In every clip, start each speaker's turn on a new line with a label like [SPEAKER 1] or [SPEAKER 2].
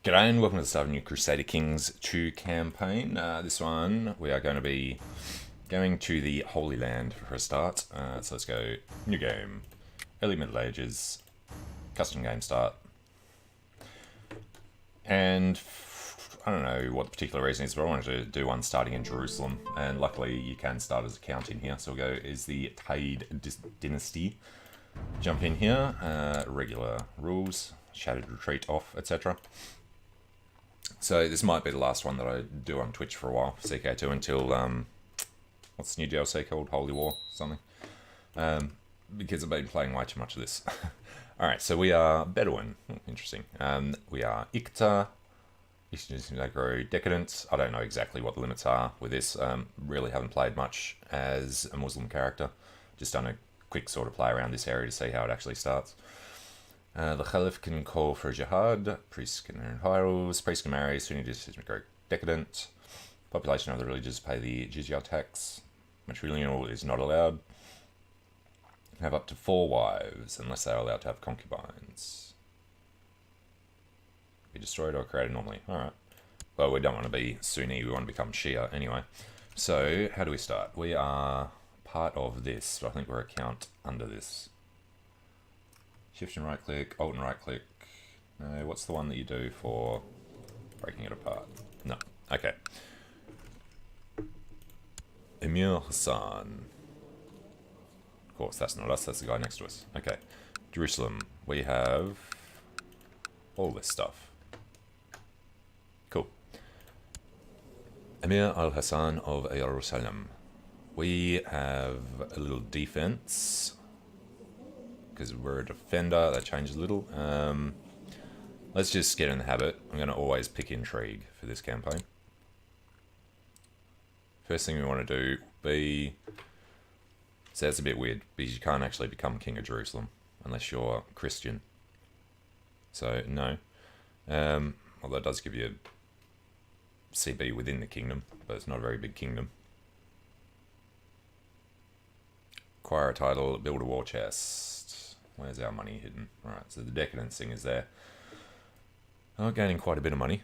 [SPEAKER 1] G'day and welcome to the start of a new Crusader Kings 2 campaign. This one we are going to be going to the Holy Land for a start. So let's go new game, early Middle Ages, custom game start. And I don't know what the particular reason is, but I wanted to do one starting in Jerusalem. And luckily you can start as a count in here. So we'll go is the Taid Dynasty. Jump in here, regular rules, shattered retreat off, etc. So this might be the last one that I do on Twitch for a while, CK2, until, what's the new DLC called? Holy War, something. Because I've been playing way too much of this. Alright, so we are Bedouin. Interesting. We are Ikta. Agro Decadent. I don't know exactly what the limits are with this. Really haven't played much as a Muslim character. Just done a quick sort of play around this area to see how it actually starts. The Caliph can call for a jihad, priests can earn hirals, priests can marry, Sunni decision go decadent. Population of the religious pay the jizya tax. Matrilineal is not allowed. Have up to 4 wives, unless they are allowed to have concubines. Be destroyed or created normally. Alright. Well, we don't want to be Sunni, we want to become Shia anyway. So, how do we start? We are part of this, so I think we're a count under this. Shift and right click, Alt and right click. No, what's the one that you do for breaking it apart? No. Okay. Emir Hassan. Of course, that's not us, that's the guy next to us. Okay. Jerusalem. We have all this stuff. Cool. Emir al-Hassan of Jerusalem. We have a little defense. Because we're a defender, that changes a little. Let's just get in the habit. I'm going to always pick intrigue for this campaign. First thing we want to do be... So that's a bit weird, because you can't actually become King of Jerusalem unless you're Christian. So, no. Although it does give you CB within the kingdom, but it's not a very big kingdom. Acquire a title, build a war chest. Where's our money hidden? Alright, so the decadence thing is there. I'm gaining quite a bit of money.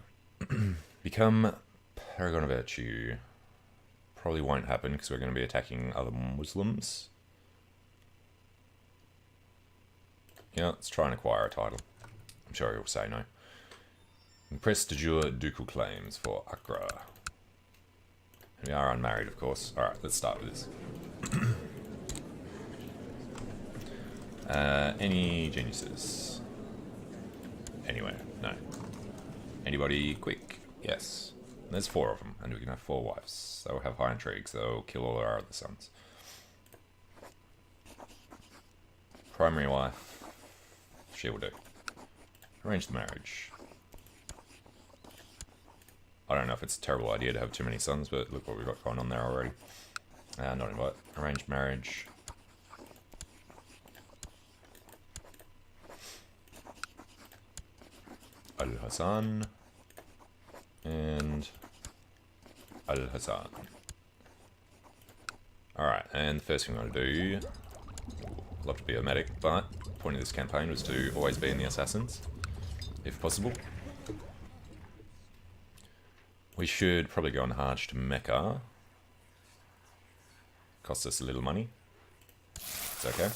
[SPEAKER 1] Become Paragon of Virtue. Probably won't happen because we're going to be attacking other Muslims. Yeah, let's try and acquire a title. I'm sure he'll say no. Press de jure ducal claims for Accra. We are unmarried, of course. Alright, let's start with this. Any geniuses? Anywhere? No. Anybody quick? Yes. There's 4 of them, and we can have 4 wives. They'll have high intrigue, so they'll kill all our other sons. Primary wife. She will do. Arrange the marriage. I don't know if it's a terrible idea to have too many sons, but look what we've got going on there already. Not invite. Arrange marriage. Al-Hassan and Al-Hassan. Alright, and the first thing I'm going to do, I'd love to be a medic, but the point of this campaign was to always be in the assassins, if possible. We should probably go on Hajj to Mecca. Costs us a little money. It's okay.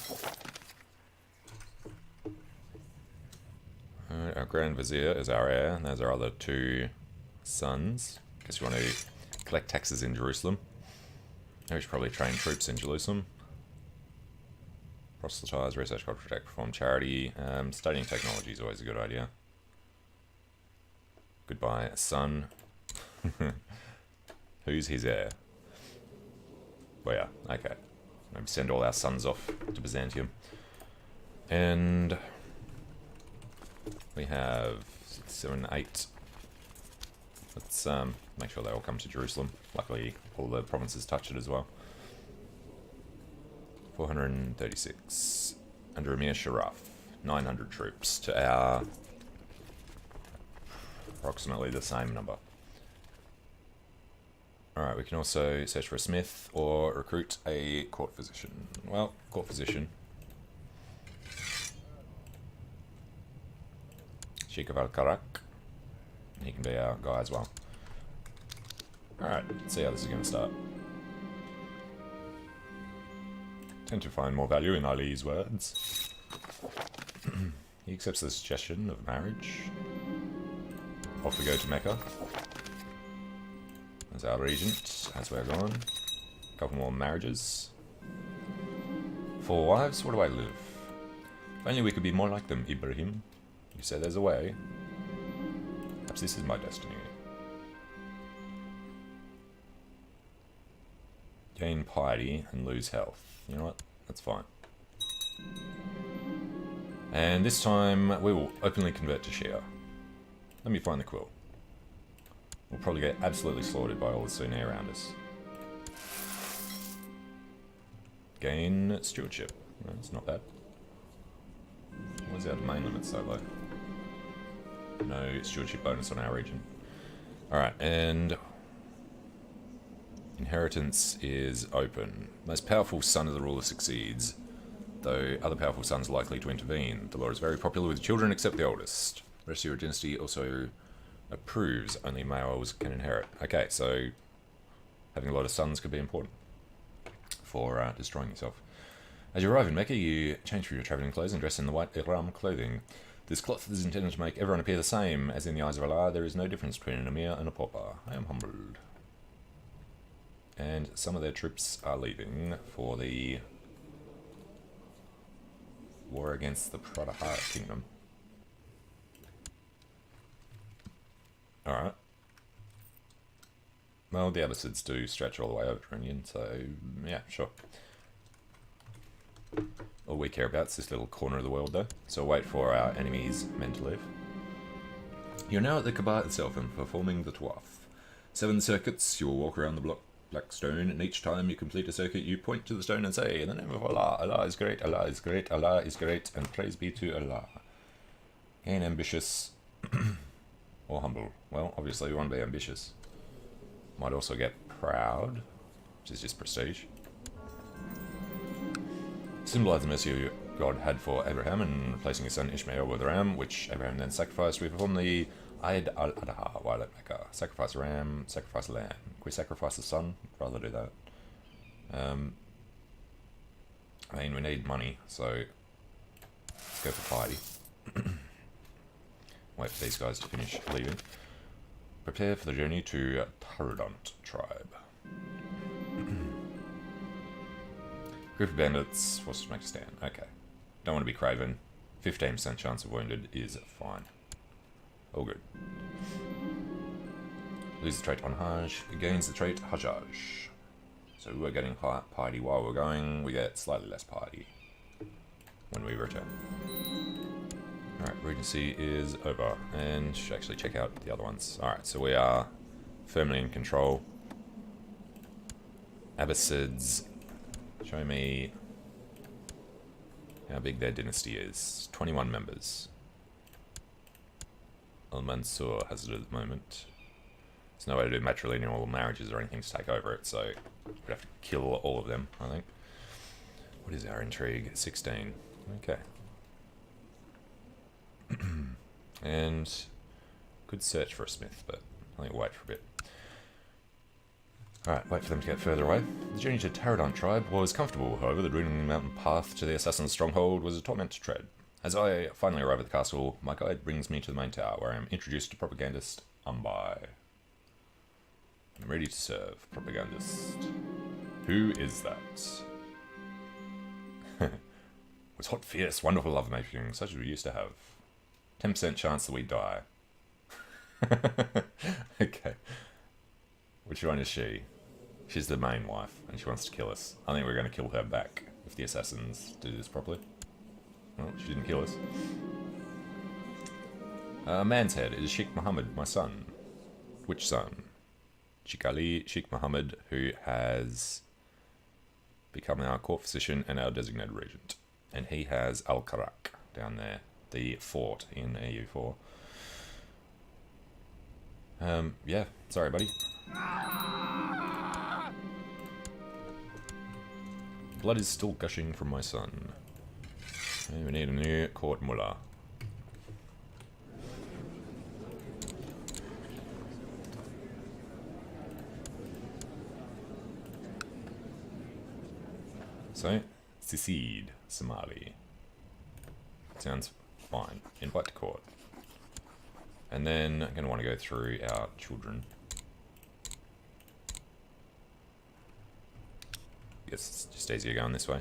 [SPEAKER 1] Our Grand Vizier is our heir, and there's our other 2 sons. Guess we want to collect taxes in Jerusalem. We should probably train troops in Jerusalem. Proselytize, research, culture, protect, perform charity. Studying technology is always a good idea. Goodbye, son. Who's his heir? Well, yeah, okay. Maybe send all our sons off to Byzantium. And... we have 6, 7, 8. Let's make sure they all come to Jerusalem. Luckily, all the provinces touch it as well. 436. Under Emir Sharaf. 900 troops to our... approximately the same number. Alright, we can also search for a smith or recruit a court physician. Well, court physician. Sheikh of Al-Karak. He can be our guy as well. Alright, let's see how this is going to start. Tend to find more value in Ali's words. He accepts the suggestion of marriage. Off we go to Mecca. As our regent, as we're gone. A couple more marriages. 4 wives, where do I live? If only we could be more like them, Ibrahim. You say there's a way. Perhaps this is my destiny. Gain piety and lose health. You know what? That's fine. And this time we will openly convert to Shia. Let me find the quill. We'll probably get absolutely slaughtered by all the Sunni around us. Gain stewardship. No, it's not bad. Why is our domain limit so low? No stewardship bonus on our region. Alright, and inheritance is open. Most powerful son of the ruler succeeds, though other powerful sons are likely to intervene. The law is very popular with children except the oldest. The rest of your dynasty also approves only males can inherit. Okay, so having a lot of sons could be important for destroying yourself. As you arrive in Mecca, you change from your travelling clothes and dress in the white ihram clothing. This cloth is intended to make everyone appear the same, as in the eyes of Allah there is no difference between an emir and a pauper. I am humbled. And some of their troops are leaving for the war against the Pradaha Kingdom. Alright. Well, the Abbasids do stretch all the way over to Indian, so yeah, sure. All we care about is this little corner of the world, though. So wait for our enemies' men to leave. You're now at the Kaaba itself and performing the Tawaf. 7 circuits, you will walk around the black stone, and each time you complete a circuit, you point to the stone and say, in the name of Allah, Allah is great, Allah is great, Allah is great, and praise be to Allah. Gain ambitious or humble. Well, obviously we want to be ambitious. Might also get proud, which is just prestige. Symbolize the mercy God had for Abraham in replacing his son Ishmael with a ram, which Abraham then sacrificed. We perform the Eid al-Adha while at Mecca. Sacrifice a ram, sacrifice a lamb. Can we sacrifice a son? I'd rather do that. I mean, we need money, so let's go for piety. Wait for these guys to finish leaving. Prepare for the journey to Taradont tribe. Group of bandits forced to make a stand. Okay. Don't want to be craven. 15% chance of wounded is fine. All good. Lose the trait on Hajj. Gains the trait Hajjaj. So we're getting piety while we're going. We get slightly less piety when we return. Alright, Regency is over. And should actually check out the other ones. Alright, so we are firmly in control. Abbasids. Show me how big their dynasty is. 21 members. Al-Mansur has it at the moment. There's no way to do matrilineal marriages or anything to take over it, so we'd have to kill all of them, I think. What is our intrigue? 16. Okay. And could search for a smith, but I think we'll wait for a bit. Alright, wait for them to get further away. The journey to Taradont tribe was comfortable, however the dwindling mountain path to the assassin's stronghold was a torment to tread. As I finally arrive at the castle, my guide brings me to the main tower, where I am introduced to propagandist Umbai. I'm ready to serve, propagandist. Who is that? Was hot, fierce, wonderful lovemaking, such as we used to have. 10% chance that we die. Okay. Which one is she? She's the main wife, and she wants to kill us. I think we're going to kill her back, if the assassins do this properly. Well, she didn't kill us. Man's head is Sheikh Mohammed, my son. Which son? Sheikh Ali, Sheikh Mohammed, who has become our court physician and our designated regent. And he has Al-Karak down there, the fort in EU4. Yeah, sorry, buddy. Blood is still gushing from my son. We need a new court mullah. So, secede, Somali. Sounds fine. Invite to court. And then I'm going to want to go through our children. Guess it's just easier going this way.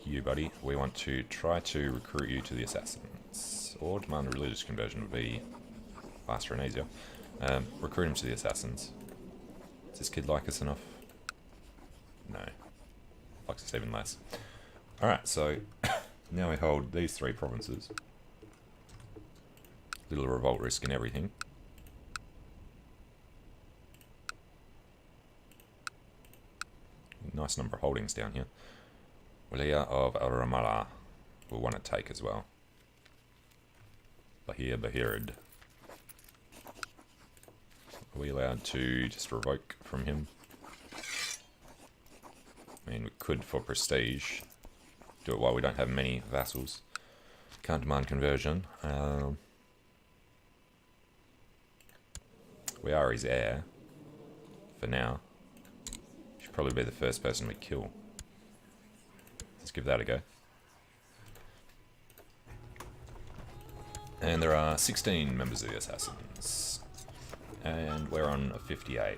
[SPEAKER 1] You, buddy, we want to try to recruit you to the assassins. Or demand a religious conversion would be faster and easier. Recruit him to the assassins. Does this kid like us enough? No. Likes us even less. Alright, so now we hold these 3 provinces. Little revolt risk and everything. Nice number of holdings down here. Walia of Ramallah will want to take as well. Bahirid. Are we allowed to just revoke from him? I mean, we could for prestige. Do it while we don't have many vassals. Can't demand conversion. We are his heir. For now. Should probably be the first person we kill. Let's give that a go. And there are 16 members of the Assassins. And we're on a 58.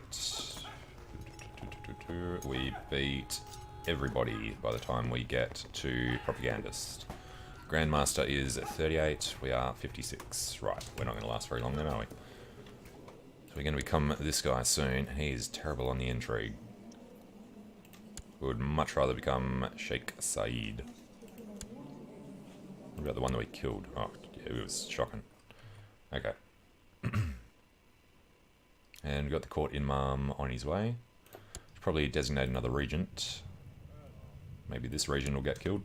[SPEAKER 1] We beat everybody by the time we get to Propagandist. Grandmaster is 38, we are 56. Right, we're not going to last very long then, are we? So we're going to become this guy soon. He's terrible on the intrigue. We would much rather become Sheikh Saeed. What about the one that we killed? Oh, yeah, it was shocking. Okay. And we've got the court imam on his way. Should probably designate another regent. Maybe this region will get killed.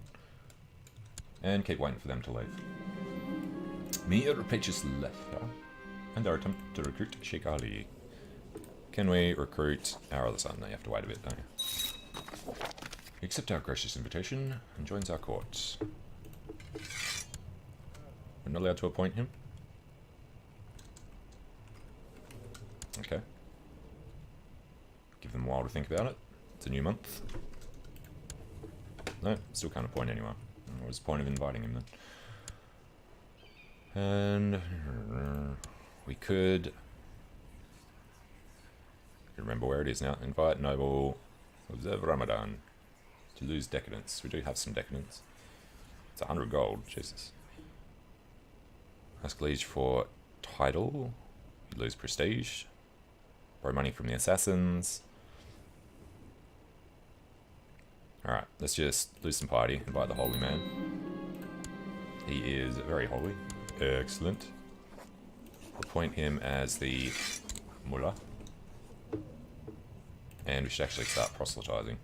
[SPEAKER 1] And keep waiting for them to leave. Mir Pages left. And our attempt to recruit Sheikh Ali. Can we recruit our other son? No, you have to wait a bit, don't you? Accept our gracious invitation and joins our court. We're not allowed to appoint him? Okay. Give them a while to think about it. It's a new month. No, still can't appoint anyone. What was the point of inviting him then? And we could remember where it is now. Invite noble, observe Ramadan. To lose decadence. We do have some decadence. It's 100 gold. Jesus. Ask liege for title. You lose prestige. Borrow money from the assassins. Alright, let's just lose some piety. Invite the holy man. He is very holy. Excellent. Appoint him as the mullah. And we should actually start proselytizing.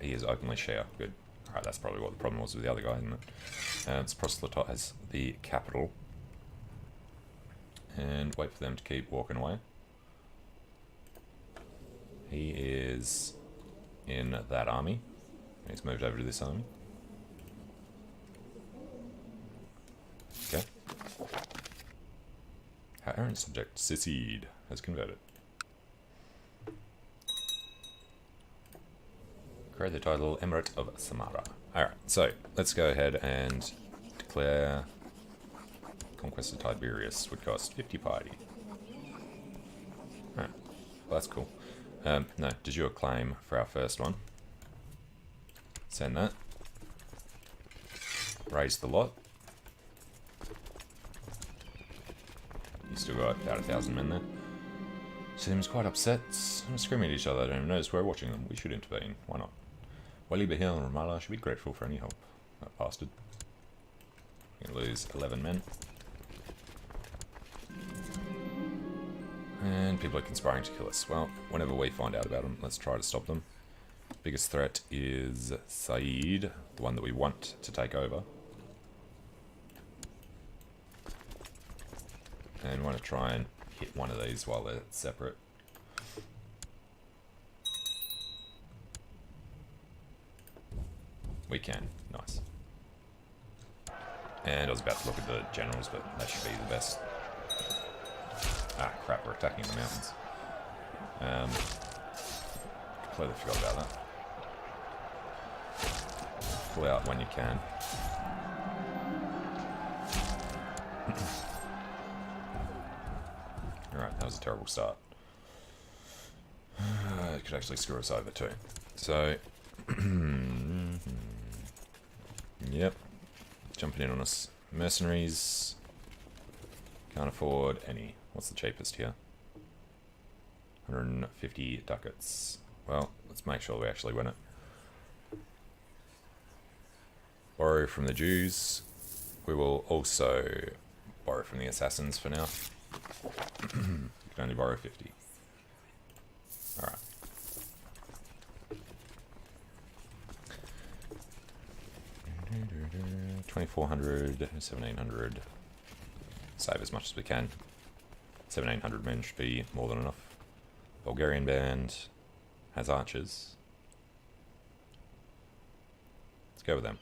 [SPEAKER 1] He is openly Shia. Good. Alright, that's probably what the problem was with the other guy, isn't it? Let's proselytize the capital. And wait for them to keep walking away. He is in that army. He's moved over to this army. Okay. Our errant subject, Secede, has converted. Create the title Emirate of Samara. Alright, so let's go ahead and declare Conquest of Tiberius would cost 50 piety. Alright, well, that's cool. No, de jure claim for our first one. Send that. Raise the lot. You still got about 1,000 men there. Seems quite upset. I'm screaming at each other. I don't even notice we're watching them. We should intervene. Why not? Wali Bahil and Ramallah should be grateful for any help. That bastard. We're going to lose 11 men. And people are conspiring to kill us. Well, whenever we find out about them, let's try to stop them. Biggest threat is Saeed, the one that we want to take over. And we want to try and hit one of these while they're separate. We can. Nice. And I was about to look at the generals, but that should be the best. Ah, crap, we're attacking the mountains. completely forgot about that. Pull out when you can. Alright, that was a terrible start. It could actually screw us over too. So, yep. Jumping in on us. Mercenaries. Can't afford any. What's the cheapest here? 150 ducats. Well, let's make sure we actually win it. Borrow from the Jews. We will also borrow from the assassins for now. You can only borrow 50. Alright. $2,400, $1,700. Save as much as we can. 1,700 men should be more than enough. Bulgarian band has archers. Let's go with them.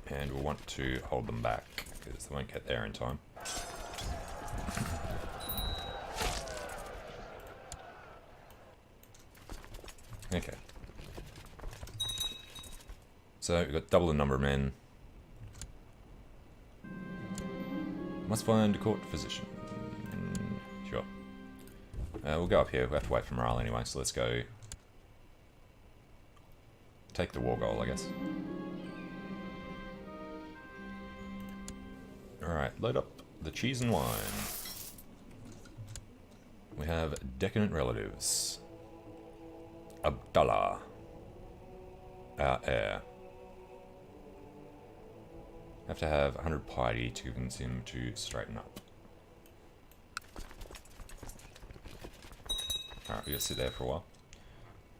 [SPEAKER 1] And we'll want to hold them back because they won't get there in time. Okay. So we've got double the number of men. Must find a court physician. Sure. We'll go up here. We'll have to wait for morale anyway, so let's go take the war goal, I guess. Alright, load up the cheese and wine. We have decadent relatives. Abdallah, our heir. Have to have 100 piety to convince him to straighten up. Alright, we gotta sit there for a while.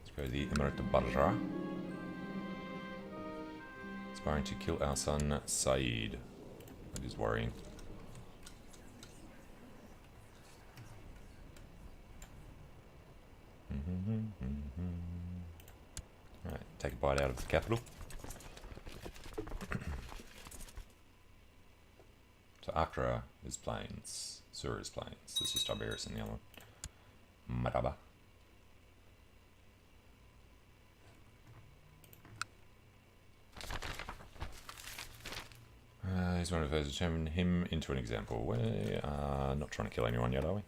[SPEAKER 1] Let's go to the Emirate of Barra. Aspiring to kill our son Saeed. That is worrying. Alright, take a bite out of the capital. So Accra is plains, Sur is plains. This is Tiberias in the other one. Maraba. He's one of those to turn him into an example. We are not trying to kill anyone yet, are we?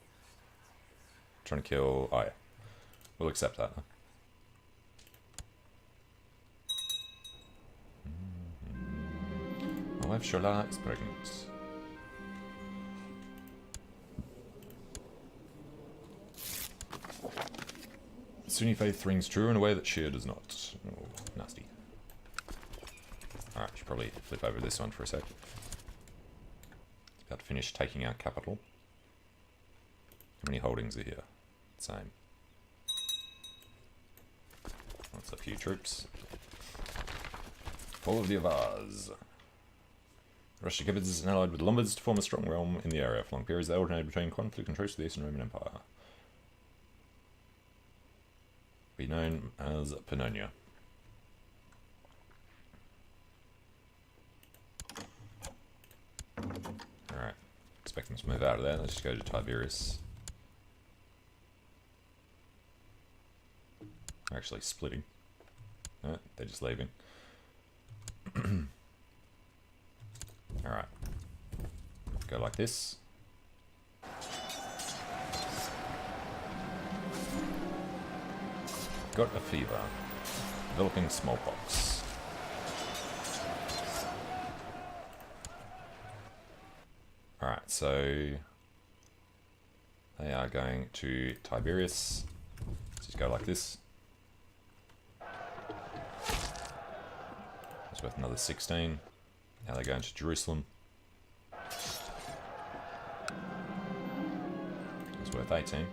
[SPEAKER 1] Trying to kill... oh yeah. We'll accept that. My wife Shola is pregnant. Sunni faith rings true in a way that Shia does not. Oh, nasty. Alright, should probably flip over this one for a sec. About to finish taking our capital. How many holdings are here? Same. That's a few troops. Fall of the Avars. Russia is allied with the Lombards to form a strong realm in the area. For long periods they alternated between conflict and truce with the Eastern Roman Empire. Be known as Pannonia. Alright, expect them to move out of there. Let's just go to Tiberias. They're actually splitting. No, they're just leaving. Alright. Go like this. Got a fever. Developing smallpox. Alright, so they are going to Tiberias. Let's just go like this. It's worth another 16. Now they're going to Jerusalem. It's worth 18.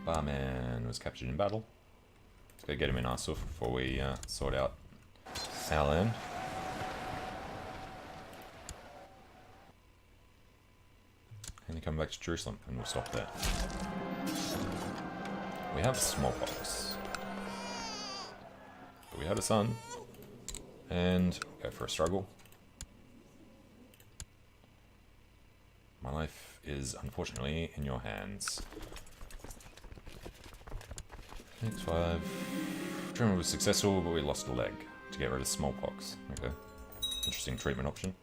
[SPEAKER 1] Barman was captured in battle. Let's go get him in Arsuf before we sort out our land. And then come back to Jerusalem and we'll stop there. We have smallpox. But we had a son. And go for a struggle. My life is unfortunately in your hands. X5. Treatment was successful, but we lost a leg to get rid of smallpox. Okay. Interesting treatment option.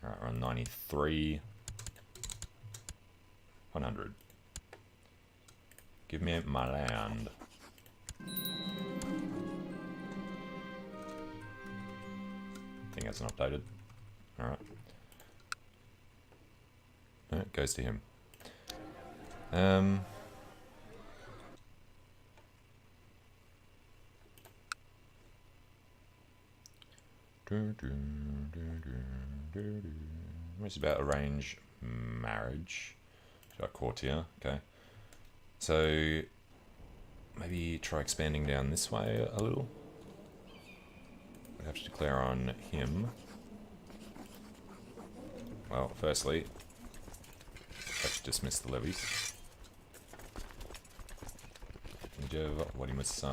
[SPEAKER 1] Alright, we're on 93. 100. Give me my land. Thing hasn't updated. Alright. No, it goes to him. It's about arrange marriage. Got courtier, okay. So maybe try expanding down this way a little. We have to declare on him. Well, firstly, let's dismiss the levies. What he must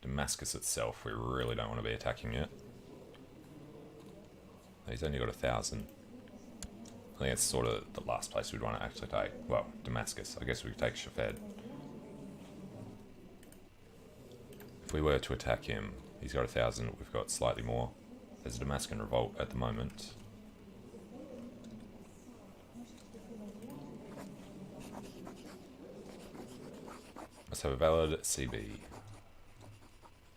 [SPEAKER 1] Damascus itself, we really don't want to be attacking yet. He's only got 1,000. I think it's sort of the last place we'd want to actually take. Well, Damascus. I guess we could take Shafed. If we were to attack him, he's got 1,000, we've got slightly more. There's a Damascus revolt at the moment. Let's have a valid CB.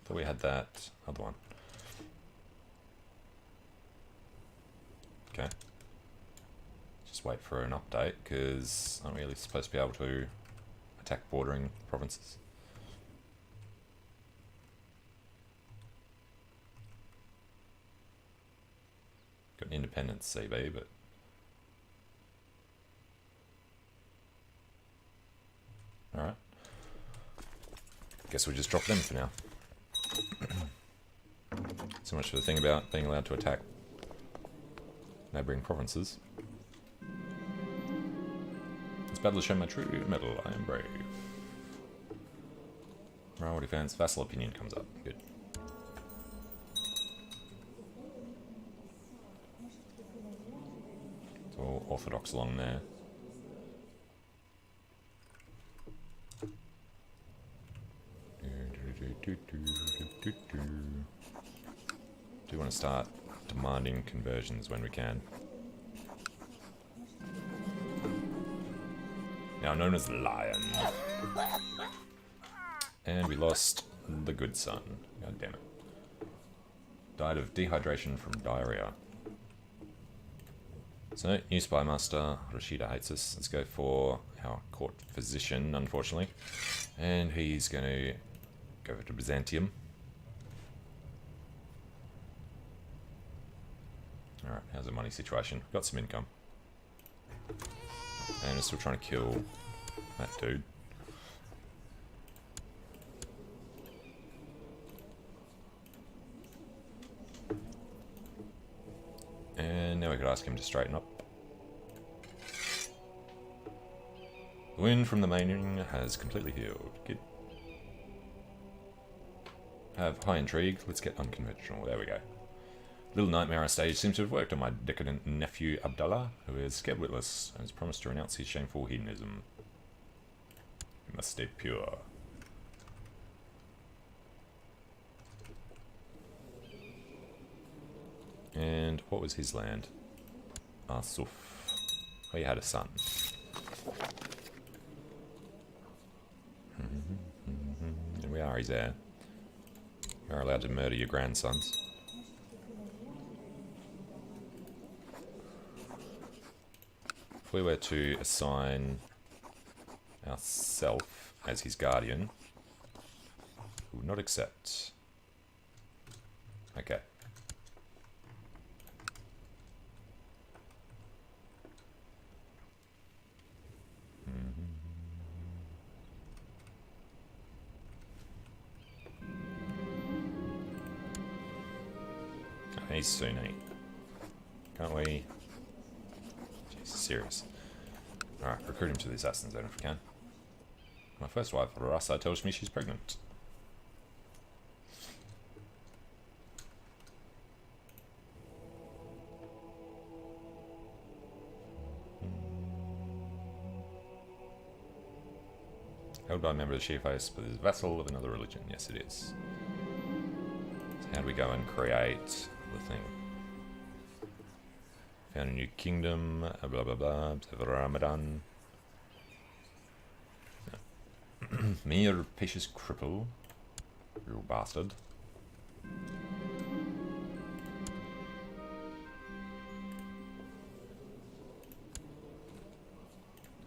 [SPEAKER 1] Thought we had that other one. Okay. Just wait for an update, because aren't we really supposed to be able to attack bordering provinces? Got an independence CB, but alright. Guess we'll just drop them for now. So much for the thing about being allowed to attack neighbouring provinces. This battle has shown my true mettle. I am brave. Morale defense, vassal opinion comes up. Good. It's all orthodox along there. Do want to start demanding conversions when we can. Now known as Lion. And we lost the good son. God damn it. Died of dehydration from diarrhea. So, new spy master. Rashida hates us. Let's go for our court physician, unfortunately. And he's going to go to Byzantium. Alright, how's the money situation? Got some income. And we're still trying to kill that dude. And now we could ask him to straighten up. The wound from the maiming has completely healed. Good. Have high intrigue. Let's get unconventional. There we go. Little nightmare I staged seems to have worked on my decadent nephew Abdullah, who is scared witless and has promised to renounce his shameful hedonism. He must stay pure. And what was his land? Asuf. Oh, he had a son. And we are his heir. You are allowed to murder your grandsons. If we were to assign ourselves as his guardian, we would not accept. Okay. He's Sunni. Can't we? Jesus, serious. Alright, recruit him to the assassin zone if we can. My first wife, Rasa, tells me she's pregnant. Held by a member of the Shia faith, but is a vassal of another religion. Yes, it is. So how do we go and create the thing? Found a new kingdom, blah blah blah, Ramadan. Mere Picious cripple. You bastard.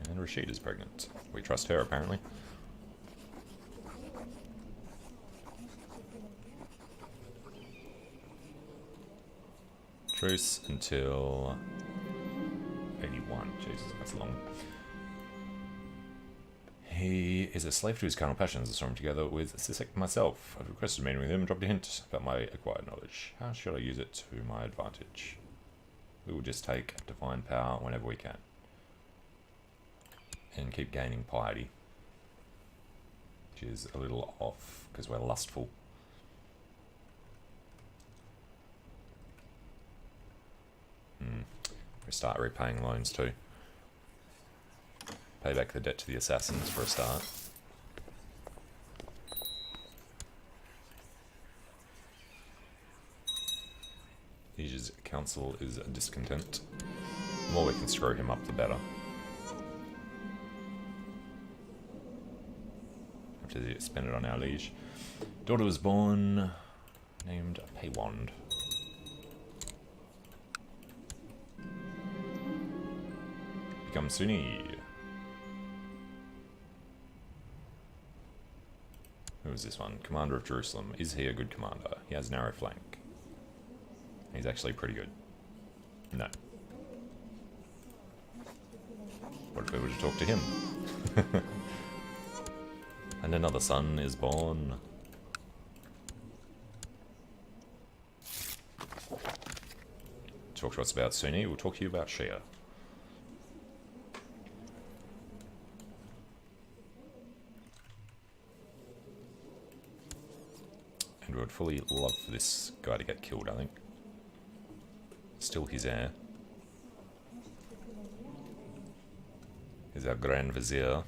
[SPEAKER 1] And Rashid is pregnant. We trust her, apparently. Truce until 81. Jesus, that's long. He is a slave to his carnal passions. I saw him together with Sisek myself. I've requested a meeting with him and dropped a hint about my acquired knowledge. How should I use it to my advantage? We will just take divine power whenever we can. And keep gaining piety. Which is a little off, because we're lustful. We start repaying loans too. Pay back the debt to the assassins for a start. His council is discontent. The more we can screw him up, the better. Have to spend it on our liege. Daughter was born, named Paywand. Become Sunni. Who is this one? Commander of Jerusalem. Is he a good commander? He has narrow flank. He's actually pretty good. No. What if we were to talk to him? And another son is born. Talk to us about Sunni, we'll talk to you about Shia. And we would fully love for this guy to get killed, I think. Still his heir. He's our Grand Vizier.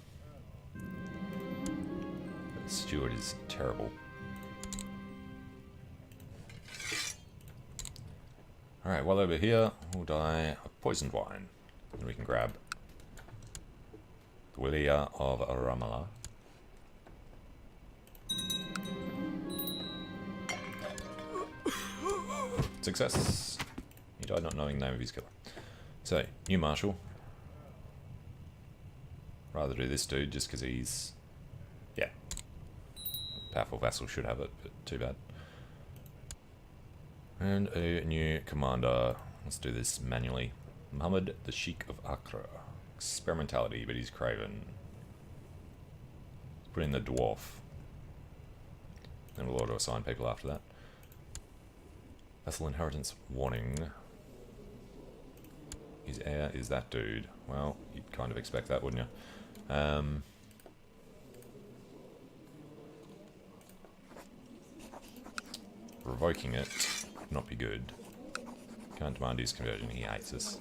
[SPEAKER 1] The steward is terrible. Alright, while over here, we'll die of poisoned wine. And we can grab the Wilia of Ramallah. Success. He died not knowing the name of his killer. So, new marshal. Rather do this dude just because he's... yeah. Powerful vassal should have it, but too bad. And a new commander. Let's do this manually. Muhammad, the Sheikh of Accra. Experimentality, but he's craven. Let's put in the dwarf. And we'll auto-assign people after that. Vassal inheritance warning. His heir is that dude. Well, you'd kind of expect that, wouldn't you? Revoking it would not be good. Can't demand his conversion, he hates us.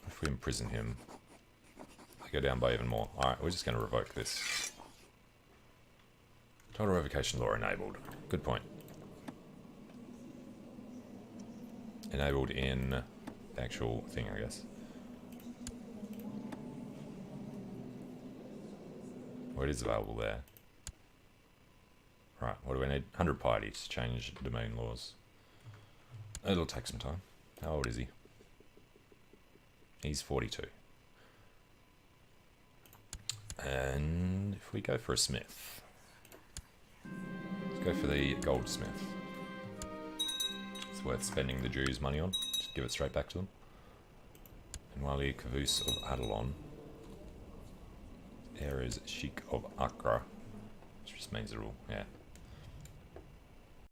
[SPEAKER 1] If we imprison him, they go down by even more. Alright, we're just going to revoke this. Total revocation law enabled. Good point. Enabled in the actual thing, I guess. Well, it is available there. Right, what do we need? 100 piety to change domain laws. It'll take some time. How old is he? He's 42. And if we go for a smith, let's go for the goldsmith. It's worth spending the Jews' money on. Just give it straight back to them. And Wali Kavus of Adalon. Heir is Sheikh of Accra, which just means it'll, yeah,